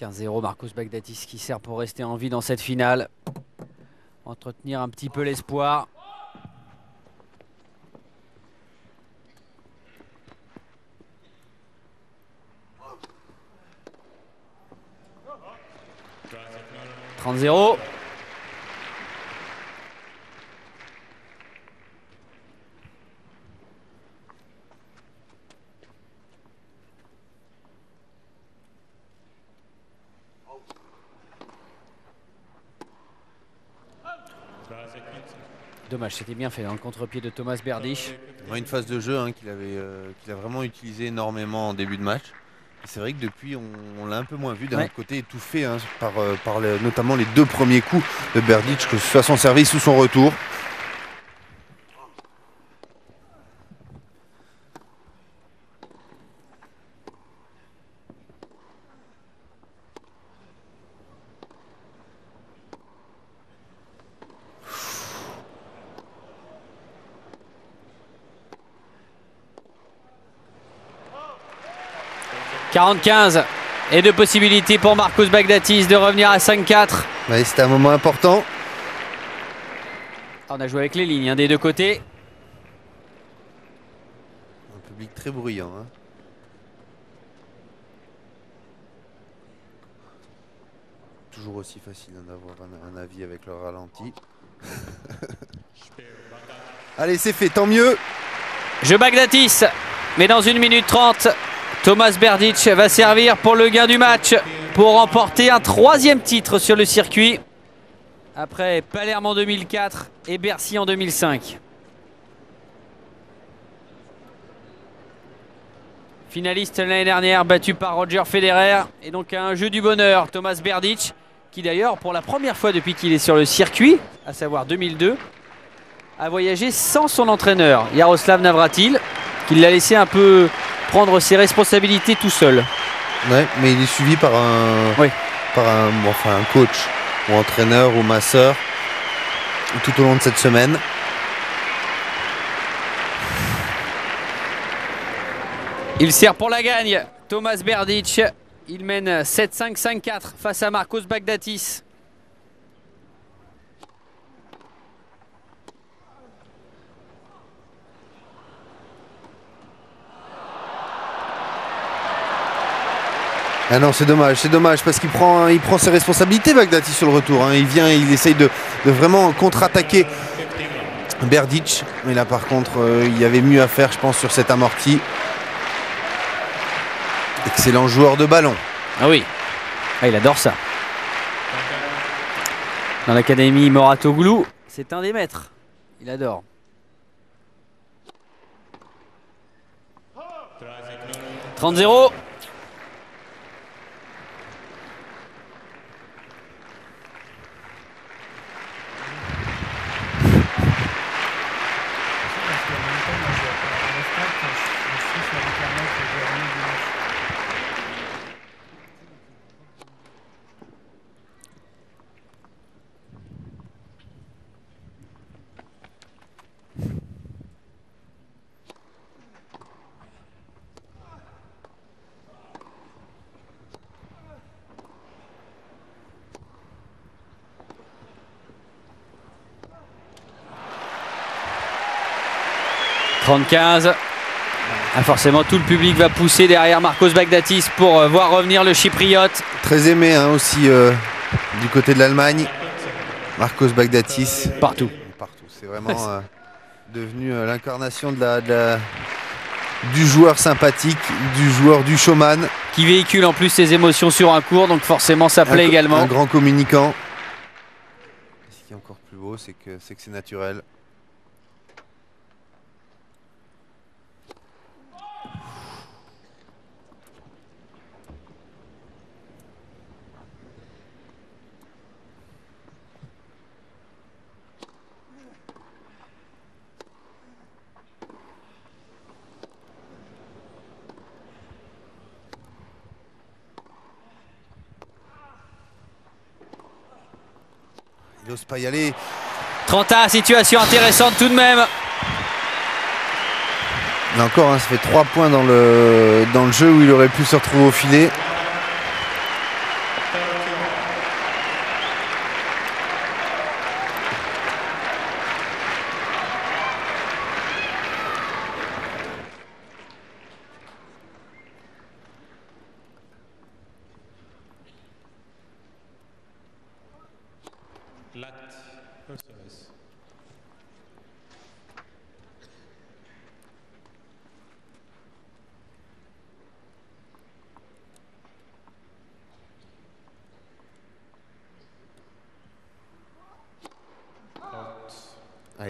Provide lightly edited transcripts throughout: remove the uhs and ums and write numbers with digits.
15-0, Marcos Baghdatis qui sert pour rester en vie dans cette finale. Entretenir un petit peu l'espoir. « 30-0 ». Dommage, c'était bien fait, hein, le contre-pied de Tomas Berdych. Une phase de jeu qu'il a vraiment utilisé énormément en début de match. C'est vrai que depuis, on l'a un peu moins vu d'un autre côté étouffé par notamment les deux premiers coups de Berdych, que ce soit son service ou son retour. « 45 » et de possibilités pour Marcos Baghdatis de revenir à 5-4. Ouais, c'était un moment important. On a joué avec les lignes des deux côtés. Un public très bruyant. Toujours aussi facile d'avoir un avis avec le ralenti. Allez, c'est fait, tant mieux. Jeu Baghdatis, mais dans 1 minute 30. Tomas Berdych va servir pour le gain du match pour remporter un 3e titre sur le circuit après Palerme en 2004 et Bercy en 2005. Finaliste l'année dernière, battu par Roger Federer, et donc un jeu du bonheur. Tomas Berdych, qui d'ailleurs pour la première fois depuis qu'il est sur le circuit, à savoir 2002, a voyagé sans son entraîneur Jaroslav Navratil, qui l'a laissé un peu prendre ses responsabilités tout seul. Ouais, mais il est suivi par un coach ou entraîneur ou masseur tout au long de cette semaine. Il sert pour la gagne. Tomas Berdych, il mène 7-5, 5-4 face à Marcos Baghdatis. Ah non, c'est dommage parce qu'il prend ses responsabilités, Baghdatis, sur le retour. Il essaye de vraiment contre-attaquer Berdych. Mais là, par contre, il y avait mieux à faire, je pense, sur cet amorti. Excellent joueur de ballon. Ah oui, il adore ça. Dans l'académie Mouratoglou, c'est un des maîtres. Il adore. « 30-0 ». « 30-15 ». Forcément, tout le public va pousser derrière Marcos Baghdatis pour voir revenir le Chypriote. Très aimé aussi du côté de l'Allemagne. Marcos Baghdatis. Partout. C'est vraiment devenu l'incarnation du joueur sympathique, du joueur du showman. Qui véhicule en plus ses émotions sur un court, donc forcément ça plaît également. Un grand communicant. Ce qui est encore plus beau, c'est que c'est naturel. Il n'ose pas y aller. 30-1, situation intéressante tout de même. Là encore, ça fait 3 points dans le jeu où il aurait pu se retrouver au filet.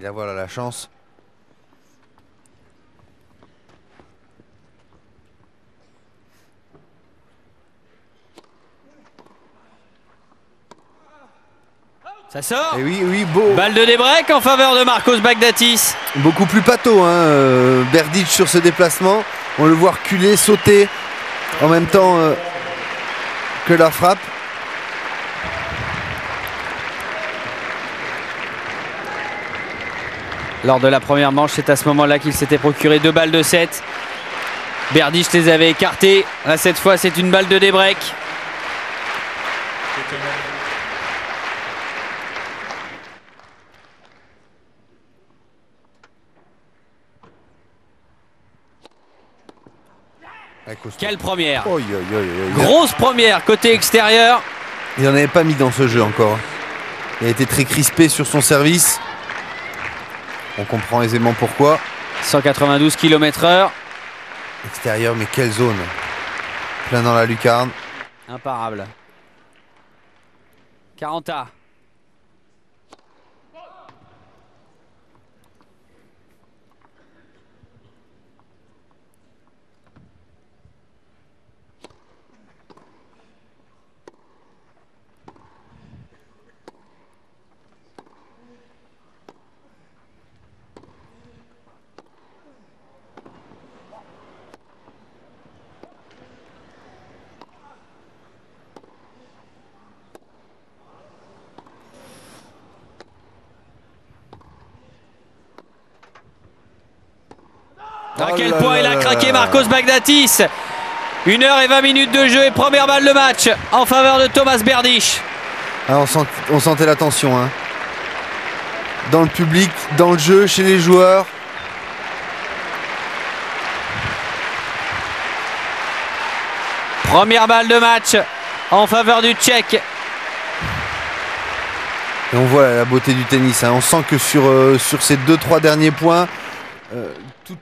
il a voilà la chance. Ça sort. Et oui, beau. Balle de débreak en faveur de Marcos Baghdatis. Beaucoup plus pâteau, hein, Berdych sur ce déplacement. On le voit reculer, sauter en même temps que la frappe. Lors de la première manche, c'est à ce moment-là qu'il s'était procuré 2 balles de 7. Berdych les avait écartées. Là, cette fois, c'est une balle de débreak. Quelle première! Grosse première côté extérieur. Il n'en avait pas mis dans ce jeu encore. Il a été très crispé sur son service. On comprend aisément pourquoi. 192 km/h. Extérieur, mais quelle zone! Plein dans la lucarne. Imparable. 40A. À quel point il a craqué Marcos Baghdatis. 1h20 de jeu et première balle de match en faveur de Tomas Berdych. Ah, on sentait la tension, hein. Dans le public, dans le jeu, chez les joueurs. Première balle de match en faveur du Tchèque. Et on voit la beauté du tennis, hein. On sent que sur ces 2-3 derniers points,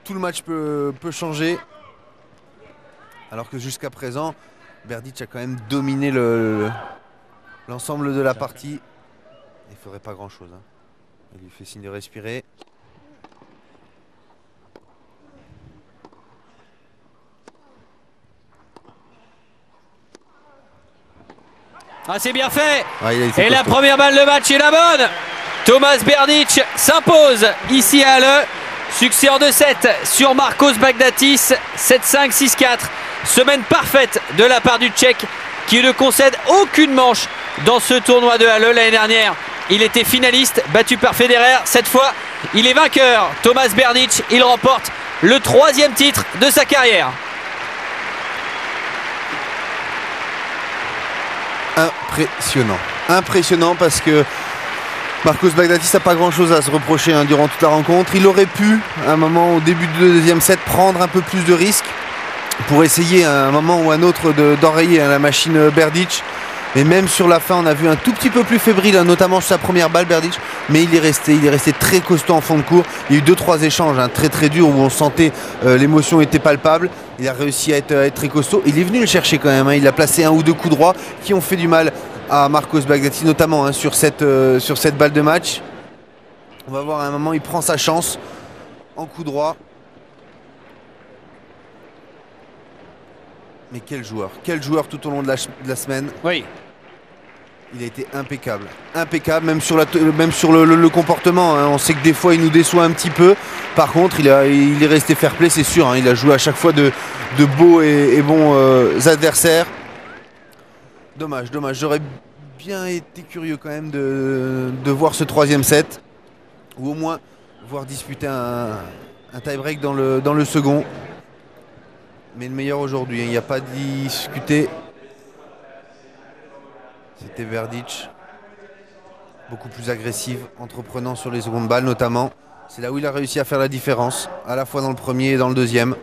tout le match peut changer. Alors que jusqu'à présent, Berdych a quand même dominé l'ensemble de la partie. Il ne faudrait pas grand chose, hein. Il lui fait signe de respirer. Ah, c'est bien fait. Ah, et la première balle de match est la bonne. Tomas Berdych s'impose ici à Halle. Succès en 2-7 sur Marcos Baghdatis. 7-5, 6-4. Semaine parfaite de la part du Tchèque qui ne concède aucune manche dans ce tournoi de Halle. L'année dernière, il était finaliste, battu par Federer. Cette fois, il est vainqueur. Tomas Berdych, il remporte le 3e titre de sa carrière. Impressionnant parce que Marcos Baghdatis n'a pas grand chose à se reprocher, hein, durant toute la rencontre. Il aurait pu, à un moment au début du 2e set, prendre un peu plus de risques pour essayer à un moment ou un autre d'enrayer la machine Berdych. Mais même sur la fin, on a vu un tout petit peu plus fébrile, hein, notamment sur sa première balle Berdych. Mais il est resté très costaud en fond de cours. Il y a eu 2-3 échanges, hein, très durs où on sentait l'émotion était palpable. Il a réussi à être très costaud. Il est venu le chercher quand même, hein. Il a placé 1 ou 2 coups droits qui ont fait du mal à Marcos Baghdatis, notamment, hein, sur cette balle de match. On va voir à un moment, il prend sa chance en coup droit. Mais quel joueur tout au long de la semaine. Oui. Il a été impeccable, même sur le comportement, hein. On sait que des fois il nous déçoit un petit peu. Par contre, il est resté fair play, c'est sûr, hein. Il a joué à chaque fois de beaux et bons adversaires. Dommage. J'aurais bien été curieux quand même de voir ce 3e set. Ou au moins voir disputer un tie-break dans le second. Mais le meilleur aujourd'hui, hein. Il n'y a pas à discuter. C'était Berdych. Beaucoup plus agressif, entreprenant sur les secondes balles notamment. C'est là où il a réussi à faire la différence, à la fois dans le premier et dans le 2e.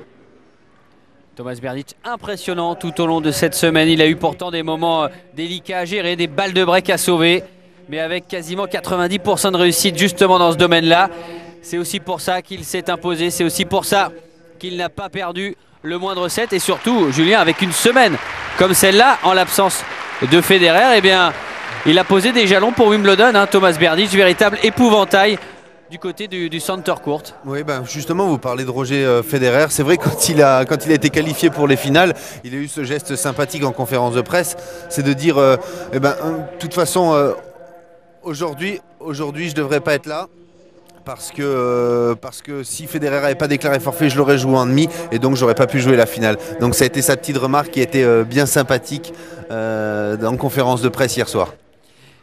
Tomas Berdych, impressionnant tout au long de cette semaine. Il a eu pourtant des moments délicats à gérer, des balles de break à sauver. Mais avec quasiment 90% de réussite justement dans ce domaine-là. C'est aussi pour ça qu'il s'est imposé. C'est aussi pour ça qu'il n'a pas perdu le moindre set. Et surtout, Julien, avec une semaine comme celle-là, en l'absence de Federer, eh bien, il a posé des jalons pour Wimbledon, hein, Tomas Berdych, véritable épouvantail du côté du center court. Oui, ben justement, vous parlez de Roger Federer. C'est vrai, quand il a été qualifié pour les finales, il a eu ce geste sympathique en conférence de presse, c'est de dire, de toute façon, aujourd'hui, je ne devrais pas être là. Parce que si Federer n'avait pas déclaré forfait, je l'aurais joué en demi et donc j'aurais pas pu jouer la finale. Donc ça a été sa petite remarque qui a été bien sympathique en conférence de presse hier soir.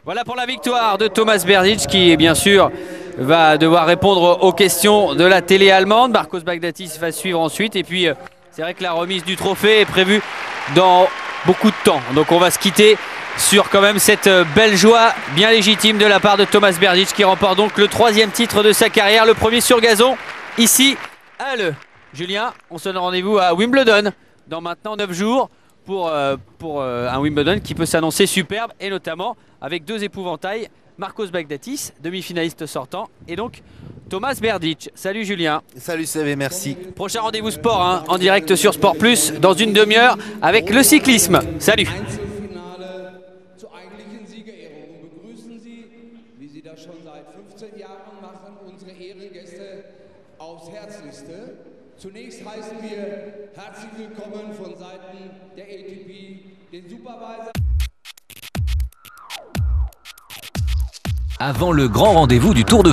Voilà pour la victoire de Thomas Berdych qui bien sûr va devoir répondre aux questions de la télé allemande. Marcos Baghdatis va suivre ensuite et puis c'est vrai que la remise du trophée est prévue dans beaucoup de temps. Donc on va se quitter sur quand même cette belle joie bien légitime de la part de Thomas Berdych qui remporte donc le 3e titre de sa carrière, le premier sur gazon ici à Halle. Julien, on se donne rendez-vous à Wimbledon dans maintenant 9 jours pour un Wimbledon qui peut s'annoncer superbe et notamment avec 2 épouvantails, Marcos Baghdatis, demi-finaliste sortant, et donc Thomas Berdych. Salut Julien. Salut CV, merci. Prochain rendez-vous sport en direct sur Sport Plus dans une demi-heure avec le cyclisme. Salut. Zunächst heißen wir herzlich willkommen von Seiten der ATP, den Supervisor. Avant le grand rendez-vous du Tour de France.